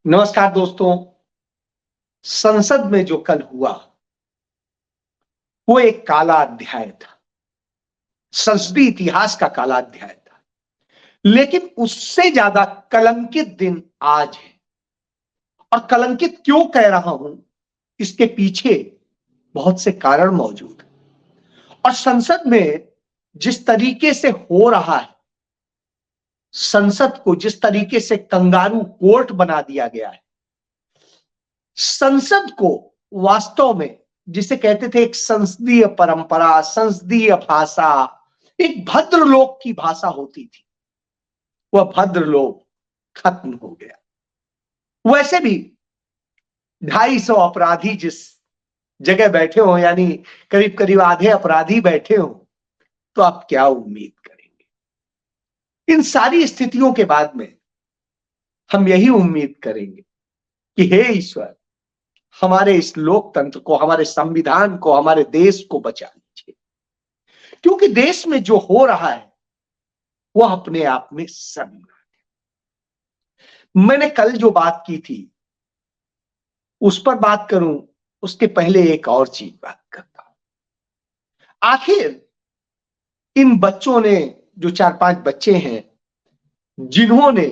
नमस्कार दोस्तों। संसद में जो कल हुआ वो एक काला अध्याय था। संसदीय इतिहास का काला अध्याय था, लेकिन उससे ज्यादा कलंकित दिन आज है। और कलंकित क्यों कह रहा हूं, इसके पीछे बहुत से कारण मौजूद हैं। और संसद में जिस तरीके से हो रहा है, संसद को जिस तरीके से कंगारू कोर्ट बना दिया गया है, संसद को वास्तव में जिसे कहते थे एक संसदीय परंपरा, संसदीय भाषा, एक भद्र लोक की भाषा होती थी, वह भद्र लोक खत्म हो गया। वैसे भी 250 अपराधी जिस जगह बैठे हो, यानी करीब करीब आधे अपराधी बैठे हो, तो आप क्या उम्मीद करेंगे? इन सारी स्थितियों के बाद में हम यही उम्मीद करेंगे कि हे ईश्वर, हमारे इस लोकतंत्र को, हमारे संविधान को, हमारे देश को बचा लीजिए। क्योंकि देश में जो हो रहा है वह अपने आप में शर्मनाक है। मैंने कल जो बात की थी उस पर बात करूं, उसके पहले एक और चीज बात करता हूं। आखिर इन बच्चों ने, जो 4-5 बच्चे हैं जिन्होंने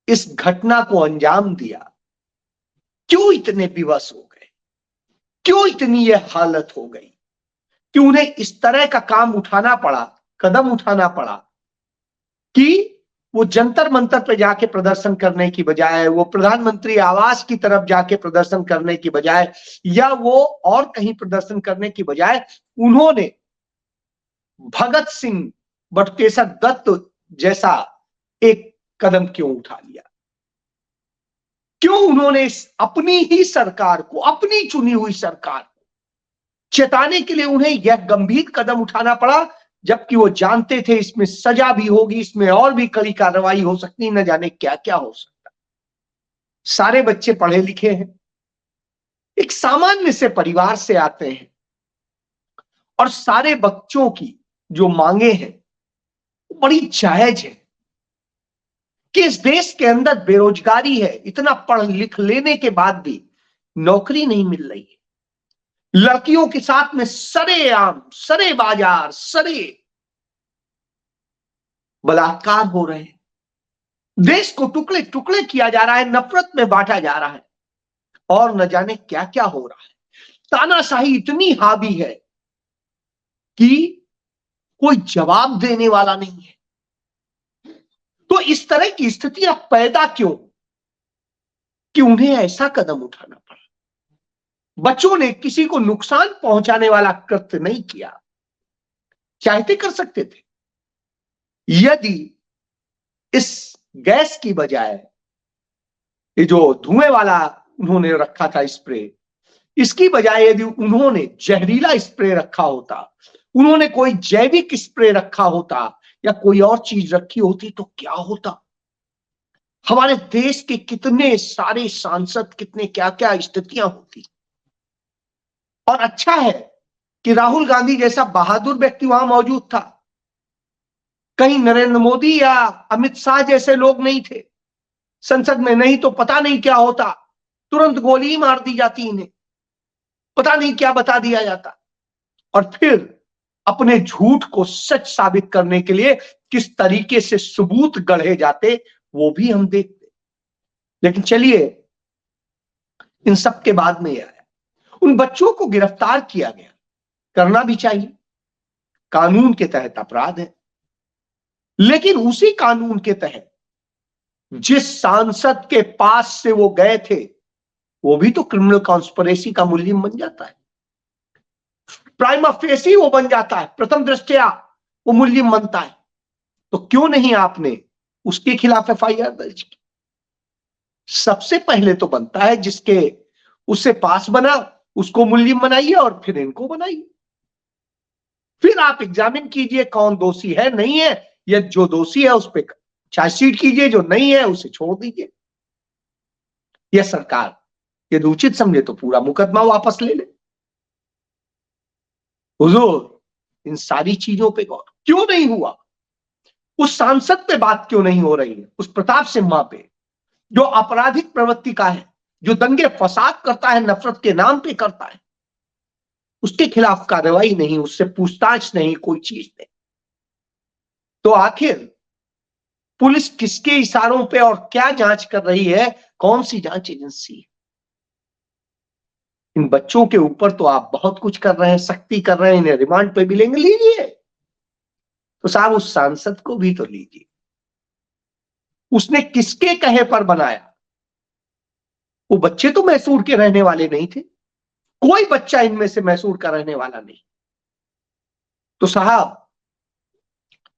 इस घटना को अंजाम दिया, क्यों इतने विवश हो गए? क्यों इतनी यह हालत हो गई कि उन्हें इस तरह का काम उठाना पड़ा, कदम उठाना पड़ा कि वो जंतर मंतर पे जाके प्रदर्शन करने की बजाय, वो प्रधानमंत्री आवास की तरफ जाके प्रदर्शन करने की बजाय, या वो और कहीं प्रदर्शन करने की बजाय, उन्होंने भगत सिंह बटुकेश्वर दत्त जैसा एक कदम क्यों उठा लिया? क्यों उन्होंने अपनी ही सरकार को, अपनी चुनी हुई सरकार को चेताने के लिए उन्हें यह गंभीर कदम उठाना पड़ा, जबकि वो जानते थे इसमें सजा भी होगी, इसमें और भी कड़ी कार्रवाई हो सकती, न जाने क्या क्या हो सकता। सारे बच्चे पढ़े लिखे हैं, एक सामान्य से परिवार से आते हैं, और सारे बच्चों की जो मांगे हैं बड़ी जायज है कि इस देश के अंदर बेरोजगारी है, इतना पढ़ लिख लेने के बाद भी नौकरी नहीं मिल रही है। लड़कियों के साथ में सरेआम, सरे बाजार, सरे बलात्कार हो रहे हैं। देश को टुकड़े टुकड़े किया जा रहा है, नफरत में बांटा जा रहा है, और न जाने क्या क्या हो रहा है। तानाशाही इतनी हावी है कि कोई जवाब देने वाला नहीं है। तो इस तरह की स्थितियां पैदा क्यों कि उन्हें ऐसा कदम उठाना पड़ा? बच्चों ने किसी को नुकसान पहुंचाने वाला कृत्य नहीं किया, चाहते कर सकते थे। यदि इस गैस की बजाय ये जो धुएं वाला उन्होंने रखा था स्प्रे, इसकी बजाय यदि उन्होंने जहरीला स्प्रे रखा होता, उन्होंने कोई जैविक स्प्रे रखा होता, या कोई और चीज रखी होती, तो क्या होता? हमारे देश के कितने सारे सांसद, कितने क्या क्या स्थितियां होती। और अच्छा है कि राहुल गांधी जैसा बहादुर व्यक्ति वहां मौजूद था, कहीं नरेंद्र मोदी या अमित शाह जैसे लोग नहीं थे संसद में, नहीं तो पता नहीं क्या होता, तुरंत गोली मार दी जाती इन्हें, पता नहीं क्या बता दिया जाता। और फिर अपने झूठ को सच साबित करने के लिए किस तरीके से सबूत गढ़े जाते, वो भी हम देखते। लेकिन चलिए, इन सब के बाद में यह है, उन बच्चों को गिरफ्तार किया गया, करना भी चाहिए, कानून के तहत अपराध है। लेकिन उसी कानून के तहत जिस सांसद के पास से वो गए थे, वो भी तो क्रिमिनल कॉन्स्पिरेसी का मुलजिम बन जाता है। प्राइमा फेसी वो बन जाता है, प्रथम दृष्टया वो मुलजिम बनता है। तो क्यों नहीं आपने उसके खिलाफ एफआईआर दर्ज की? सबसे पहले तो बनता है जिसके उससे पास बना उसको मुलजिम बनाइए, और फिर इनको बनाइए। फिर आप एग्जामिन कीजिए कौन दोषी है, नहीं है, या जो दोषी है उस पर चार्जशीट कीजिए, जो नहीं है उसे छोड़ दीजिए। यह सरकार यदि उचित समझे तो पूरा मुकदमा वापस ले ले। हुजूर, इन सारी चीजों पे गौर क्यों नहीं हुआ? उस सांसद पे बात क्यों नहीं हो रही है, उस प्रताप सिम्हा पे, जो आपराधिक प्रवृत्ति का है, जो दंगे फसाद करता है, नफरत के नाम पे करता है, उसके खिलाफ कार्रवाई नहीं, उससे पूछताछ नहीं, कोई चीज नहीं। तो आखिर पुलिस किसके इशारों पे और क्या जांच कर रही है? कौन सी जांच एजेंसी? इन बच्चों के ऊपर तो आप बहुत कुछ कर रहे हैं, सख्ती कर रहे हैं, इन्हें रिमांड पे भी लेंगे, लीजिए। तो साहब उस सांसद को भी तो लीजिए। उसने किसके कहे पर बनाया? वो बच्चे तो मैसूर के रहने वाले नहीं थे, कोई बच्चा इनमें से मैसूर का रहने वाला नहीं। तो साहब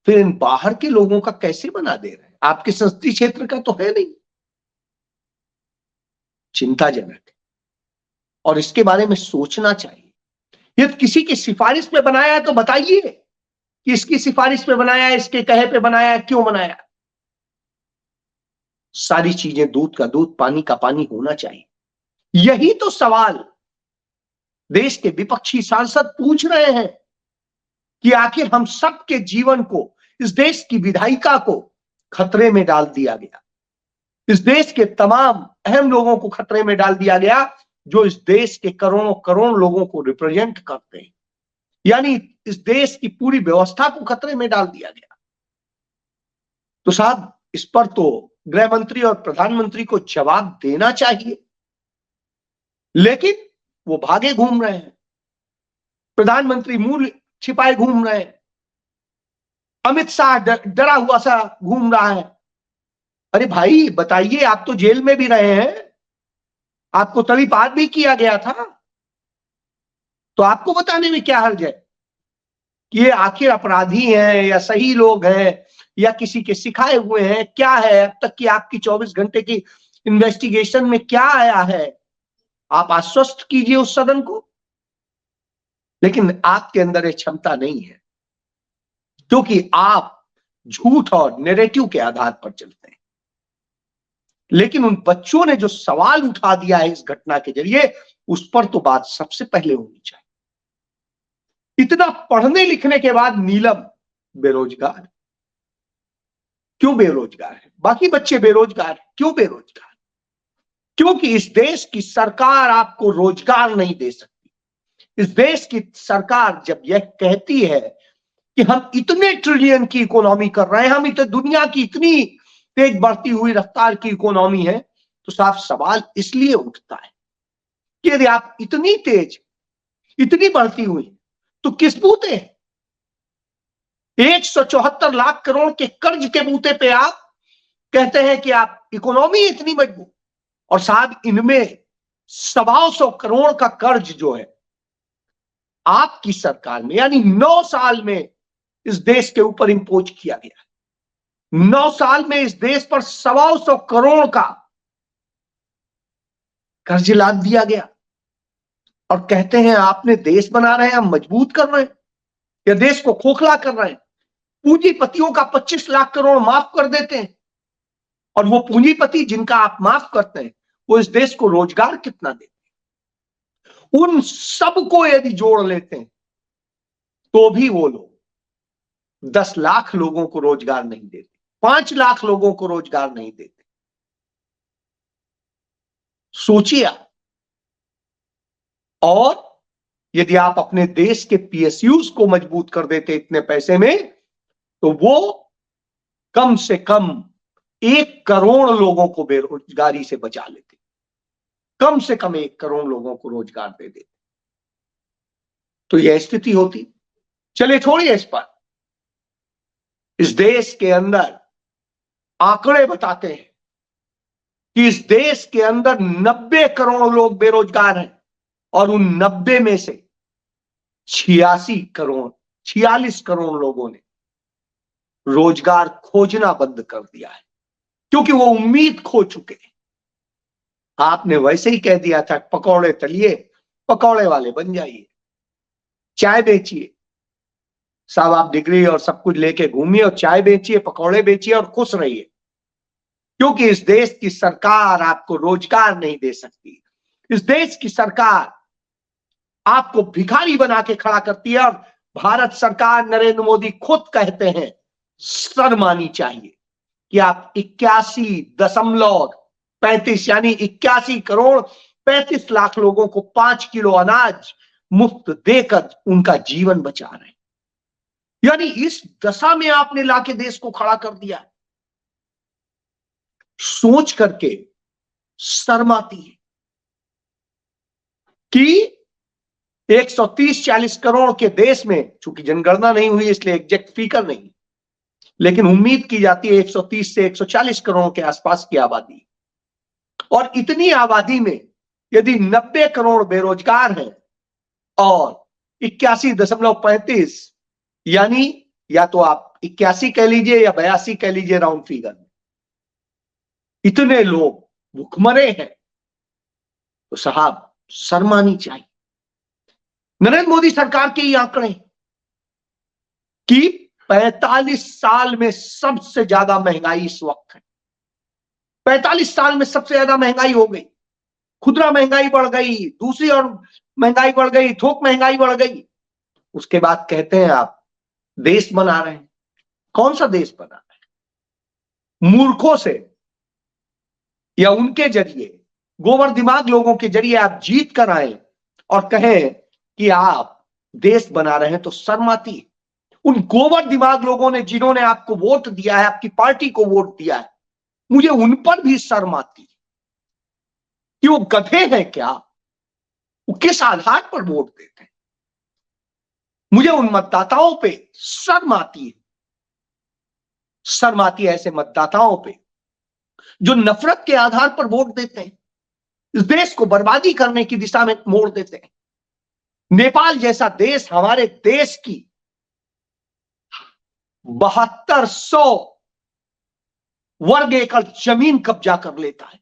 फिर इन बाहर के लोगों का कैसे बना दे रहे हैं? आपके संसदीय क्षेत्र का तो है नहीं। चिंताजनक है और इसके बारे में सोचना चाहिए। यदि किसी की सिफारिश पे बनाया है तो बताइए कि इसकी सिफारिश पे बनाया है, इसके कहे पे बनाया है, क्यों बनाया। सारी चीजें दूध का दूध, पानी का पानी होना चाहिए। यही तो सवाल देश के विपक्षी सांसद पूछ रहे हैं कि आखिर हम सबके जीवन को, इस देश की विधायिका को खतरे में डाल दिया गया, इस देश के तमाम अहम लोगों को खतरे में डाल दिया गया जो इस देश के करोड़ों करोड़ लोगों को रिप्रेजेंट करते हैं, यानी इस देश की पूरी व्यवस्था को खतरे में डाल दिया गया। तो साहब इस पर तो गृह मंत्री और प्रधानमंत्री को जवाब देना चाहिए, लेकिन वो भागे घूम रहे हैं, प्रधानमंत्री मुंह छिपाए घूम रहे हैं, अमित शाह डरा हुआ सा घूम रहा है। अरे भाई बताइए, आप तो जेल में भी रहे हैं, आपको तड़ीपार भी किया गया था, तो आपको बताने में क्या हर्ज है कि ये आखिर अपराधी हैं या सही लोग हैं या किसी के सिखाए हुए हैं, क्या है अब तक की आपकी 24 घंटे की इन्वेस्टिगेशन में क्या आया है? आप आश्वस्त कीजिए उस सदन को, लेकिन आपके अंदर ये क्षमता नहीं है, क्योंकि आप झूठ और नैरेटिव के आधार पर चलते हैं। लेकिन उन बच्चों ने जो सवाल उठा दिया है इस घटना के जरिए, उस पर तो बात सबसे पहले होनी चाहिए। इतना पढ़ने लिखने के बाद नीलम बेरोजगार, क्यों बेरोजगार है? बाकी बच्चे बेरोजगार है, क्यों बेरोजगार? क्योंकि इस देश की सरकार आपको रोजगार नहीं दे सकती। इस देश की सरकार जब यह कहती है कि हम इतने ट्रिलियन की इकोनॉमी कर रहे हैं, हम इतने दुनिया की इतनी तेज बढ़ती हुई रफ्तार की इकोनॉमी है, तो साफ सवाल इसलिए उठता है कि यदि आप इतनी तेज, इतनी बढ़ती हुई, तो किस बूते 174 लाख करोड़ के कर्ज के बूते पे आप कहते हैं कि आप इकोनॉमी इतनी मजबूत, और साहब इनमें 125 करोड़ का कर्ज जो है आपकी सरकार में, यानी 9 साल में इस देश के ऊपर इंपोज किया गया। 9 साल में इस देश पर 125 करोड़ का कर्ज लाद दिया गया, और कहते हैं आपने देश बना रहे हैं, हम मजबूत कर रहे हैं या देश को खोखला कर रहे हैं। पूंजीपतियों का 25 लाख करोड़ माफ कर देते हैं, और वो पूंजीपति जिनका आप माफ करते हैं वो इस देश को रोजगार कितना देते हैं? उन सबको यदि जोड़ लेते हैं तो भी वो लोग 10 लाख लोगों को रोजगार नहीं देते, 5 लाख लोगों को रोजगार नहीं देते। सोचिए आप। और यदि आप अपने देश के पीएसयूज को मजबूत कर देते इतने पैसे में, तो वो कम से कम 1 करोड़ लोगों को बेरोजगारी से बचा लेते, कम से कम 1 करोड़ लोगों को रोजगार दे देते। तो यह स्थिति होती। चलिए छोड़िए इस पर। इस देश के अंदर आंकड़े बताते हैं कि इस देश के अंदर 90 करोड़ लोग बेरोजगार हैं, और उन 90 में से 46 करोड़ लोगों ने रोजगार खोजना बंद कर दिया है, क्योंकि वो उम्मीद खो चुके हैं। आपने वैसे ही कह दिया था पकौड़े तलिए, पकौड़े वाले बन जाइए, चाय बेचिए। साहब आप डिग्री और सब कुछ लेके घूमिए और चाय बेचिए, पकौड़े बेचिए और खुश रहिए, क्योंकि इस देश की सरकार आपको रोजगार नहीं दे सकती। इस देश की सरकार आपको भिखारी बना के खड़ा करती है, और भारत सरकार, नरेंद्र मोदी खुद कहते हैं, शर्म आनी चाहिए कि आप 81.9 35 यानी 81 करोड़ 35 लाख लोगों को 5 किलो अनाज मुफ्त देकर उनका जीवन बचा रहे हैं। यानी इस दशा में आपने लाके देश को खड़ा कर दिया है। सोच करके शर्म आती है कि 130-40 करोड़ के देश में, चूंकि जनगणना नहीं हुई इसलिए एग्जैक्ट फिगर नहीं, लेकिन उम्मीद की जाती है 130 से 140 करोड़ के आसपास की आबादी। और इतनी आबादी में यदि 90 करोड़ बेरोजगार हैं और 81.35 यानी या तो आप 81 कह लीजिए या 82 कह लीजिए राउंड फिगर में, इतने लोग भूखमरे हैं, तो साहब शर्म आनी चाहिए। नरेंद्र मोदी सरकार के ये आंकड़े कि 45 साल में सबसे ज्यादा महंगाई इस वक्त है। 45 साल में सबसे ज्यादा महंगाई हो गई। खुदरा महंगाई बढ़ गई, दूसरी और महंगाई बढ़ गई, थोक महंगाई बढ़ गई। उसके बाद कहते हैं आप देश बना रहे हैं। कौन सा देश बना रहे हैं? मूर्खों से या उनके जरिए, गोबर दिमाग लोगों के जरिए आप जीत कर आए और कहें कि आप देश बना रहे हैं, तो शर्म आती है। उन गोबर दिमाग लोगों ने जिन्होंने आपको वोट दिया है, आपकी पार्टी को वोट दिया है, मुझे उन पर भी शर्म आती है कि वो गधे हैं क्या? वो किस आधार पर वोट देते हैं? मुझे उन मतदाताओं पे शर्म आती है। शर्म आती है ऐसे मतदाताओं पे जो नफरत के आधार पर वोट देते हैं, इस देश को बर्बादी करने की दिशा में मोड़ देते हैं। नेपाल जैसा देश हमारे देश की 7200 वर्ग एकड़ जमीन कब्जा कर लेता है।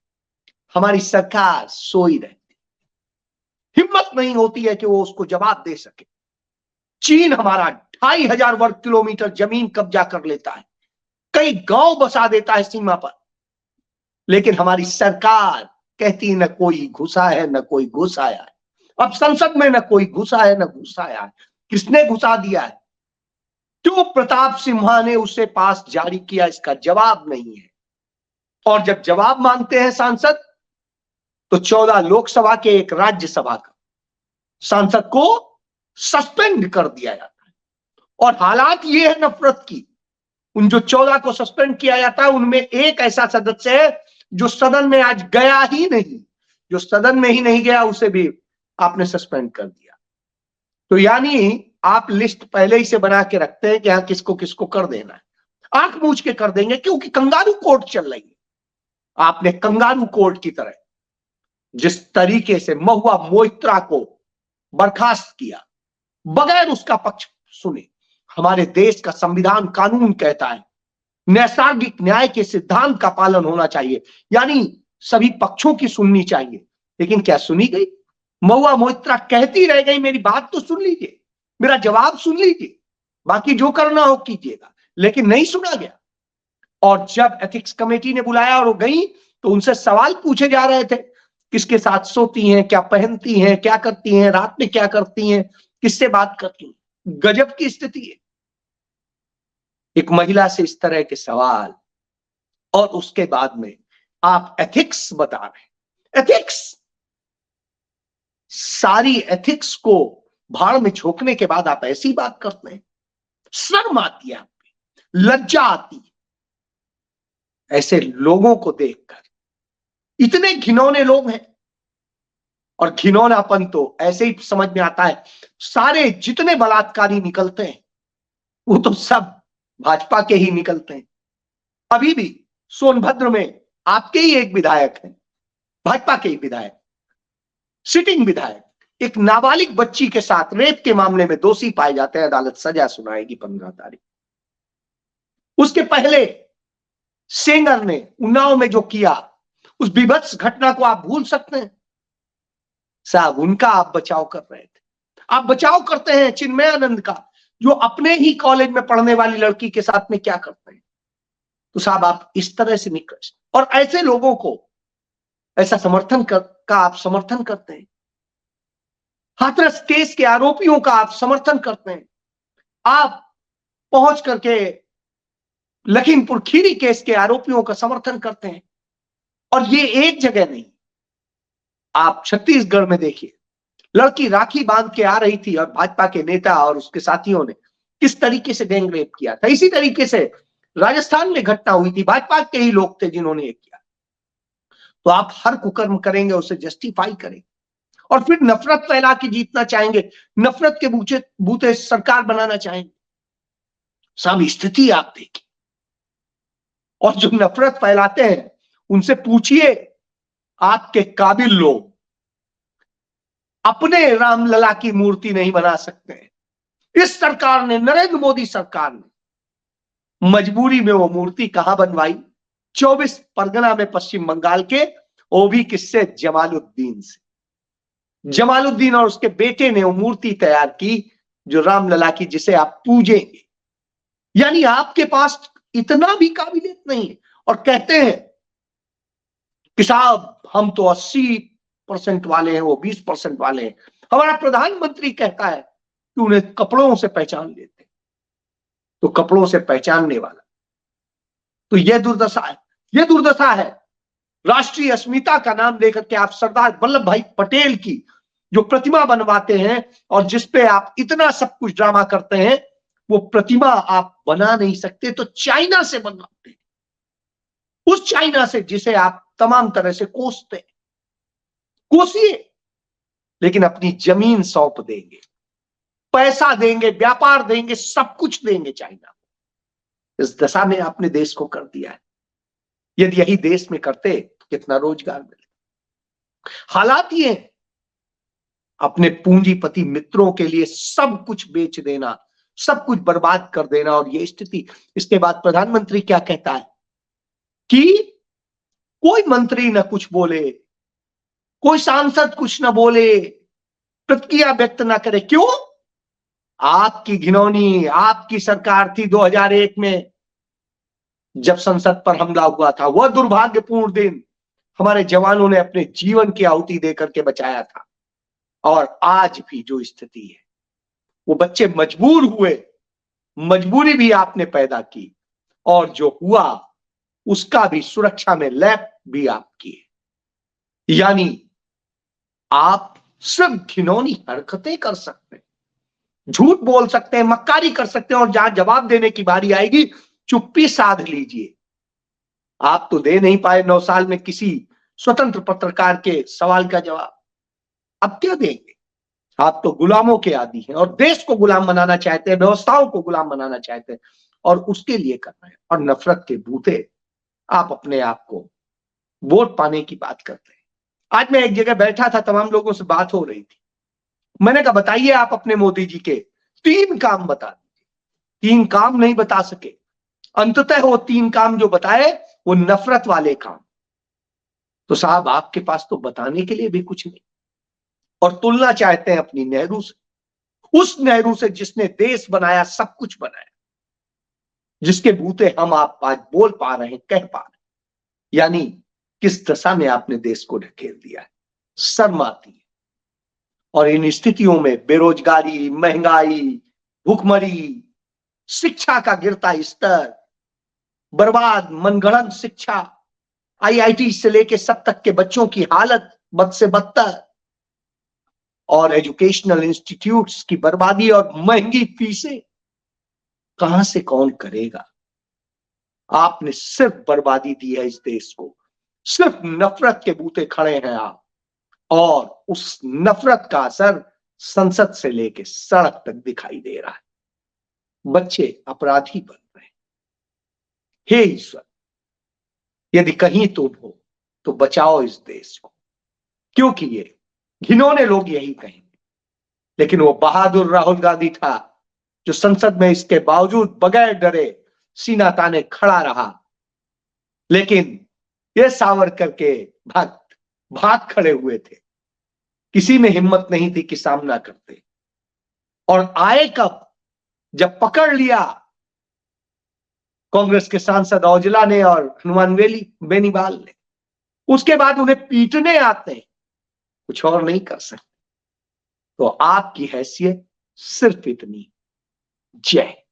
हमारी सरकार सोई रहती, हिम्मत नहीं होती है कि वो उसको जवाब दे सके। चीन हमारा 2500 वर्ग किलोमीटर जमीन कब्जा कर लेता है, कई गांव बसा देता है सीमा पर, लेकिन हमारी सरकार कहती है न कोई घुसा है न कोई घुस आया है। अब संसद में न कोई घुसा है न घुस आया है। किसने घुसा दिया है? क्यों प्रताप सिम्हा ने उसे पास जारी किया? इसका जवाब नहीं है। और जब जवाब मांगते हैं सांसद, तो 14 लोकसभा के एक राज्यसभा का सांसद को सस्पेंड कर दिया जाता है। और हालात ये है नफरत की, उन जो 14 को सस्पेंड किया जाता है उनमें एक ऐसा सदस्य है जो सदन में आज गया ही नहीं। जो सदन में ही नहीं गया उसे भी आपने सस्पेंड कर दिया। तो यानी आप लिस्ट पहले ही से बना के रखते हैं कि हाँ किसको किसको कर देना है, आंख मूछ के कर देंगे, क्योंकि कंगारू कोर्ट चल रही है। आपने कंगारू कोर्ट की तरह जिस तरीके से महुआ मोइत्रा को बर्खास्त किया बगैर उसका पक्ष सुने, हमारे देश का संविधान कानून कहता है नैसर्गिक न्याय के सिद्धांत का पालन होना चाहिए, यानी सभी पक्षों की सुननी चाहिए। लेकिन क्या सुनी गई? महुआ मोइत्रा कहती रह गई मेरी बात तो सुन लीजिए, मेरा जवाब सुन लीजिए, बाकी जो करना हो कीजिएगा, लेकिन नहीं सुना गया। और जब एथिक्स कमेटी ने बुलाया और वो गई तो उनसे सवाल पूछे जा रहे थे, किसके साथ सोती हैं, क्या पहनती हैं, क्या करती हैं, रात में क्या करती हैं, किससे बात करती हैं। गजब की स्थिति है, एक महिला से इस तरह के सवाल, और उसके बाद में आप एथिक्स बता रहे हैं। एथिक्स, सारी एथिक्स को भाड़ में झोंकने के बाद आप ऐसी बात करते हैं। शर्म आती है, आप पे लज्जा आती है ऐसे लोगों को देखकर। इतने घिनौने लोग हैं, और घिनौनापन तो ऐसे ही समझ में आता है। सारे जितने बलात्कारी निकलते हैं वो तो सब भाजपा के ही निकलते हैं। अभी भी सोनभद्र में आपके ही एक विधायक हैं, भाजपा के ही विधायक, सिटिंग विधायक, एक नाबालिग बच्ची के साथ रेप के मामले में दोषी पाए जाते हैं। अदालत सजा सुनाएगी 15 तारीख। उसके पहले सेंगर ने उन्नाव में जो किया, उस विभत्स घटना को आप भूल सकते हैं? साहब उनका आप बचाव कर रहे थे। आप बचाव करते हैं चिन्मयानंद का, जो अपने ही कॉलेज में पढ़ने वाली लड़की के साथ में क्या करते हैं। तो साहब आप इस तरह से निकल, और ऐसे लोगों को ऐसा का आप समर्थन करते हैं। हाथरस केस के आरोपियों का आप समर्थन करते हैं। आप पहुंच करके लखीमपुर खीरी केस के आरोपियों का समर्थन करते हैं। और ये एक जगह नहीं, आप छत्तीसगढ़ में देखिए, लड़की राखी बांध के आ रही थी और भाजपा के नेता और उसके साथियों ने किस तरीके से गैंग रेप किया था। इसी तरीके से राजस्थान में घटना हुई थी, भाजपा के ही लोग थे जिन्होंने ये किया। तो आप हर कुकर्म करेंगे, उसे जस्टिफाई करेंगे और फिर नफरत फैला के जीतना चाहेंगे, नफरत के बूते सरकार बनाना चाहेंगे। सब स्थिति आप देखिए। और जो नफरत फैलाते हैं उनसे पूछिए, आपके काबिल लोग अपने रामलला की मूर्ति नहीं बना सकते। इस सरकार ने, नरेंद्र मोदी सरकार ने मजबूरी में वो मूर्ति कहां बनवाई? 24 परगना में, पश्चिम बंगाल के, वो भी किससे? जमालुद्दीन से। जमालुद्दीन और उसके बेटे ने वो मूर्ति तैयार की जो रामलला की, जिसे आप पूजेंगे। यानी आपके पास इतना भी काबिलियत नहीं है और कहते हैं कि साहब हम तो 80% वाले हैं, वो 20% वाले हैं। हमारा प्रधानमंत्री कहता है कि उन्हें कपड़ों से पहचान लेते, तो कपड़ों से पहचानने वाला, तो यह दुर्दशा है। यह दुर्दशा है राष्ट्रीय अस्मिता का नाम लेकर के आप सरदार वल्लभ भाई पटेल की जो प्रतिमा बनवाते हैं और जिसपे आप इतना सब कुछ ड्रामा करते हैं, वो प्रतिमा आप बना नहीं सकते तो चाइना से बनवाते हैं। उस चाइना से जिसे आप तमाम तरह से कोसिए, लेकिन अपनी जमीन सौंप देंगे, पैसा देंगे, व्यापार देंगे, सब कुछ देंगे चाइना को। इस दशा में आपने देश को कर दिया है। यदि यही देश में करते तो कितना रोजगार मिले। हालात ये हैं, अपने पूंजीपति मित्रों के लिए सब कुछ बेच देना, सब कुछ बर्बाद कर देना, और ये स्थिति। इसके बाद प्रधानमंत्री क्या कहता है कि कोई मंत्री न कुछ बोले, कोई सांसद कुछ न बोले, प्रतिक्रिया व्यक्त ना करे। क्यों? आपकी घिनौनी, आपकी सरकार थी 2001 में जब संसद पर हमला हुआ था। वह दुर्भाग्यपूर्ण दिन हमारे जवानों ने अपने जीवन की आहुति देकर के बचाया था। और आज भी जो स्थिति है, वो बच्चे मजबूर हुए, मजबूरी भी आपने पैदा की, और जो हुआ उसका भी सुरक्षा में लैप भी आप किए। यानी आप सिर्फ घिनौनी हरकतें कर सकते हैं, झूठ बोल सकते हैं, मक्कारी कर सकते हैं, और जहां जवाब देने की बारी आएगी चुप्पी साध लीजिए। आप तो दे नहीं पाए 9 साल में किसी स्वतंत्र पत्रकार के सवाल का जवाब, अब क्या देंगे? आप तो गुलामों के आदी हैं और देश को गुलाम बनाना चाहते हैं, व्यवस्थाओं को गुलाम बनाना चाहते हैं, और उसके लिए कर रहे हैं। और नफरत के बूते आप अपने आप को वोट पाने की बात करते हैं। आज मैं एक जगह बैठा था, तमाम लोगों से बात हो रही थी। मैंने कहा बताइए आप अपने मोदी जी के 3 काम बता दीजिए। 3 काम नहीं बता सके। अंततः वो 3 काम जो बताए वो नफरत वाले काम। तो साहब आपके पास तो बताने के लिए भी कुछ नहीं, और तुलना चाहते हैं अपनी नेहरू से, उस नेहरू से जिसने देश बनाया, सब कुछ बनाया, जिसके बूते हम आप आज बोल पा रहे हैं, कह पा रहे हैं। यानी किस दशा में आपने देश को ढकेल दिया है। शर्म आती है। और इन स्थितियों में बेरोजगारी, महंगाई, भूखमरी, शिक्षा का गिरता स्तर, बर्बाद मनगढ़ंत शिक्षा, आईआईटी से लेके सब तक के बच्चों की हालत बद से बदतर, और एजुकेशनल इंस्टीट्यूट्स की बर्बादी और महंगी फीसें, कहां से कौन करेगा? आपने सिर्फ बर्बादी दी है इस देश को। सिर्फ नफरत के बूते खड़े हैं आप, और उस नफरत का असर संसद से लेके सड़क तक दिखाई दे रहा है। बच्चे अपराधी बन रहे हैं। हे ईश्वर, यदि कहीं तुम हो तो बचाओ इस देश को, क्योंकि ये घिनौने लोग यही कहेंगे। लेकिन वो बहादुर राहुल गांधी था जो संसद में इसके बावजूद बगैर डरे सीना ताने खड़ा रहा। लेकिन ये सावरकर के भक्त भाग खड़े हुए थे, किसी में हिम्मत नहीं थी कि सामना करते। और आए कब? जब पकड़ लिया कांग्रेस के सांसद औजला ने और हनुमान बेनीवाल ने, उसके बाद उन्हें पीटने आते, कुछ और नहीं कर सकते। तो आपकी हैसियत सिर्फ इतनी। जय।